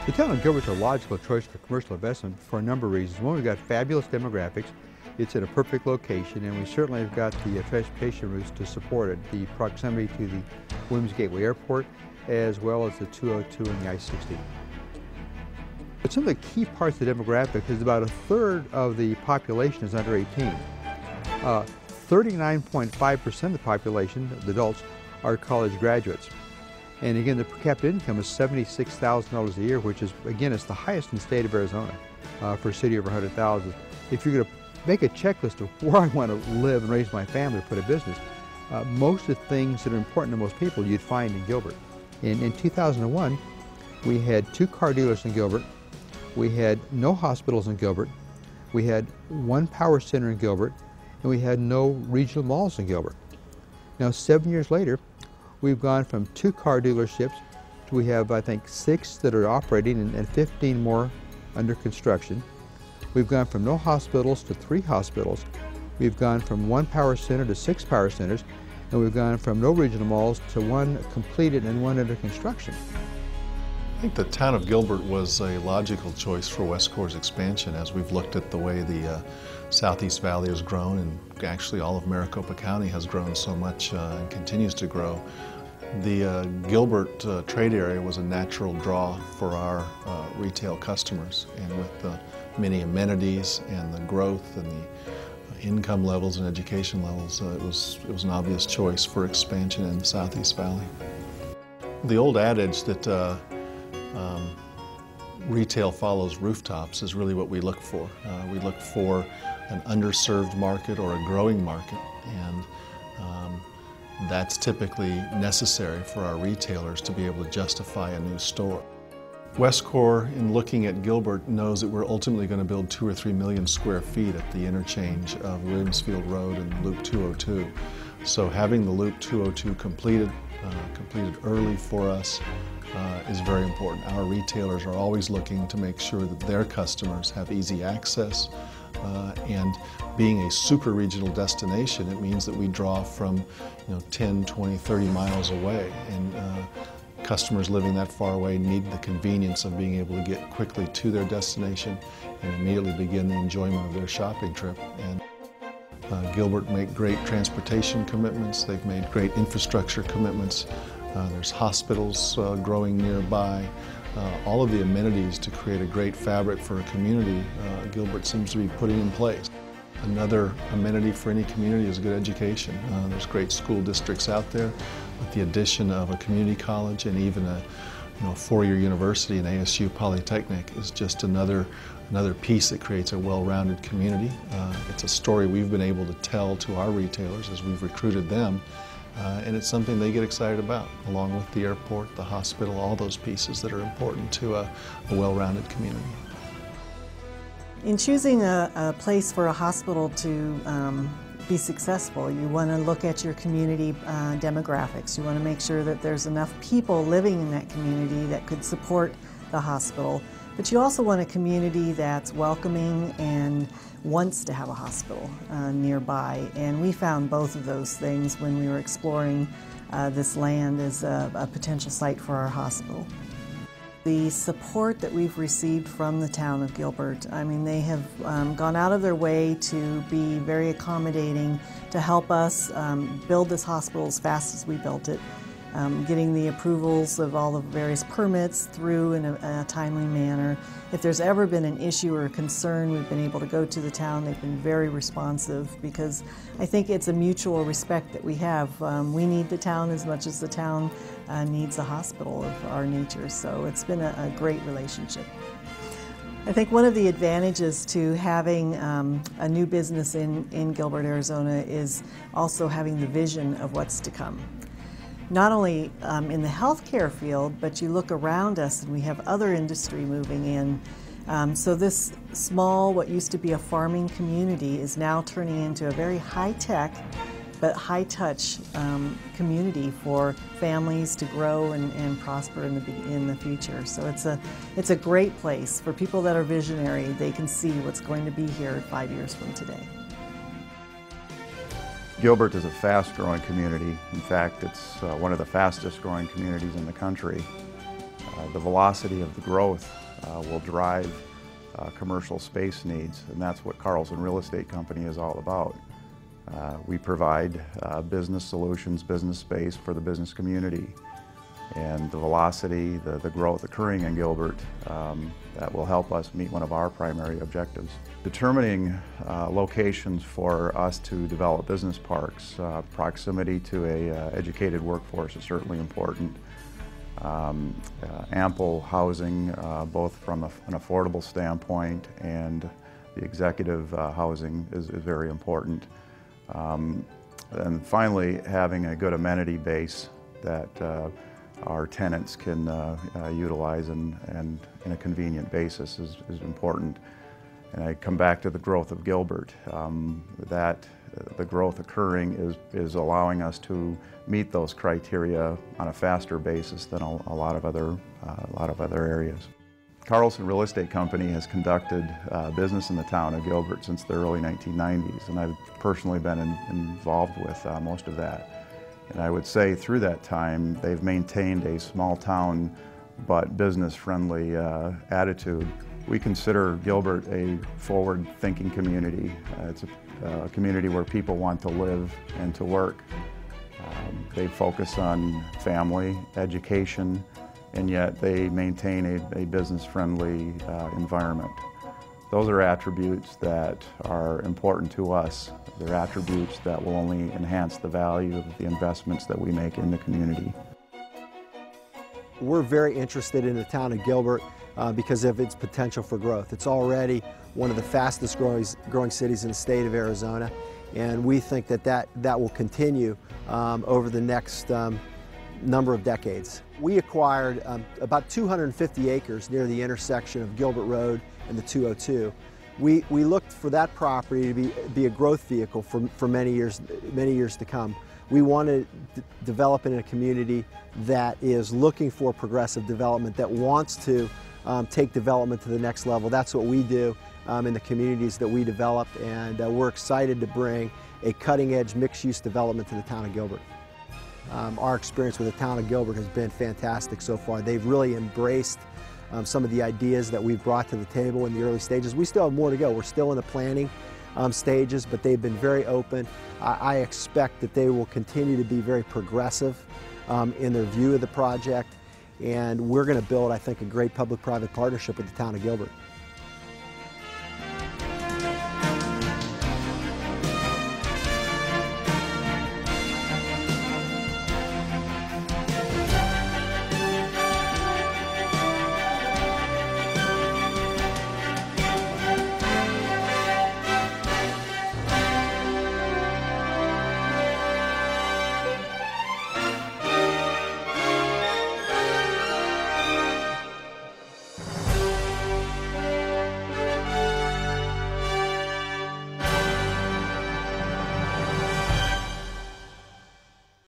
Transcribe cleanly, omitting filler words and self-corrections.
The town of Gilbert's a logical choice for commercial investment for a number of reasons. One, we've got fabulous demographics. It's in a perfect location, and we certainly have got the transportation routes to support it. The proximity to the Williams Gateway Airport, as well as the 202 and the I-60. But some of the key parts of the demographic is about a third of the population is under 18. 39.5% of the population, the adults, are college graduates. And again, the per capita income is $76,000 a year, which is, again, it's the highest in the state of Arizona for a city over 100,000. If you're going to make a checklist of where I want to live and raise my family or put a business, most of the things that are important to most people you'd find in Gilbert. In 2001, we had 2 car dealers in Gilbert. We had no hospitals in Gilbert. We had 1 power center in Gilbert, and we had no regional malls in Gilbert. Now, 7 years later, we've gone from 2 car dealerships to we have, I think, 6 that are operating and 15 more under construction. We've gone from no hospitals to 3 hospitals. We've gone from 1 power center to 6 power centers, and we've gone from no regional malls to 1 completed and 1 under construction. I think the town of Gilbert was a logical choice for Westcor's expansion as we've looked at the way the Southeast Valley has grown, and actually all of Maricopa County has grown so much and continues to grow. The Gilbert trade area was a natural draw for our retail customers, and with the many amenities and the growth and the income levels and education levels, it was an obvious choice for expansion in the Southeast Valley. The old adage that retail follows rooftops is really what we look for. We look for an underserved market or a growing market, and that's typically necessary for our retailers to be able to justify a new store. Westcor, in looking at Gilbert, knows that we're ultimately going to build 2 or 3 million square feet at the interchange of Williamsfield Road and Loop 202. So having the Loop 202 completed early for us is very important. Our retailers are always looking to make sure that their customers have easy access, and being a super regional destination, it means that we draw from 10, 20, 30 miles away, and customers living that far away need the convenience of being able to get quickly to their destination and immediately begin the enjoyment of their shopping trip. And Gilbert made great transportation commitments. They've made great infrastructure commitments. There's hospitals growing nearby. All of the amenities to create a great fabric for a community, Gilbert seems to be putting in place. Another amenity for any community is good education. There's great school districts out there. With the addition of a community college and even a 4-year university, an ASU Polytechnic, is just another piece that creates a well-rounded community. It's a story we've been able to tell to our retailers as we've recruited them, and it's something they get excited about, along with the airport, the hospital, all those pieces that are important to a well-rounded community. In choosing a place for a hospital to be successful, you want to look at your community demographics. You want to make sure that there's enough people living in that community that could support the hospital. But you also want a community that's welcoming and wants to have a hospital nearby. And we found both of those things when we were exploring this land as a potential site for our hospital. The support that we've received from the town of Gilbert, I mean, they have gone out of their way to be very accommodating, to help us build this hospital as fast as we built it, getting the approvals of all the various permits through in a timely manner. If there's ever been an issue or a concern, we've been able to go to the town. They've been very responsive, because I think it's a mutual respect that we have. We need the town as much as the town needs a hospital of our nature, so it's been a great relationship. I think one of the advantages to having a new business in Gilbert, Arizona, is also having the vision of what's to come. Not only in the healthcare field, but you look around us and we have other industry moving in. So this small, what used to be a farming community, is now turning into a very high-tech but high-touch community for families to grow and prosper in the future. So it's a great place for people that are visionary. They can see what's going to be here 5 years from today. Gilbert is a fast-growing community. In fact, it's one of the fastest-growing communities in the country. The velocity of the growth will drive commercial space needs, and that's what Carlson Real Estate Company is all about. We provide business solutions, business space for the business community. And the velocity, the growth occurring in Gilbert, that will help us meet one of our primary objectives. Determining locations for us to develop business parks, proximity to a educated workforce is certainly important. Ample housing, both from an affordable standpoint and the executive housing is very important. And finally, having a good amenity base that our tenants can utilize and in a convenient basis is important. And I come back to the growth of Gilbert. The growth occurring is allowing us to meet those criteria on a faster basis than a lot of other areas. Carlson Real Estate Company has conducted business in the town of Gilbert since the early 1990s, and I've personally been involved with most of that. And I would say through that time, they've maintained a small town but business-friendly attitude. We consider Gilbert a forward-thinking community. It's a community where people want to live and to work. They focus on family, education, and yet they maintain a business-friendly environment. Those are attributes that are important to us. They're attributes that will only enhance the value of the investments that we make in the community. We're very interested in the town of Gilbert because of its potential for growth. It's already one of the fastest growing cities in the state of Arizona, and we think that will continue over the next number of decades. We acquired about 250 acres near the intersection of Gilbert Road and the 202. We looked for that property to be a growth vehicle for many years to come. We want to develop in a community that is looking for progressive development, that wants to take development to the next level. That's what we do in the communities that we develop, and we're excited to bring a cutting-edge mixed-use development to the town of Gilbert. Our experience with the town of Gilbert has been fantastic so far. They've really embraced some of the ideas that we've brought to the table in the early stages. We still have more to go. We're still in the planning stages, but they've been very open. I expect that they will continue to be very progressive in their view of the project, and we're going to build, I think, a great public-private partnership with the town of Gilbert.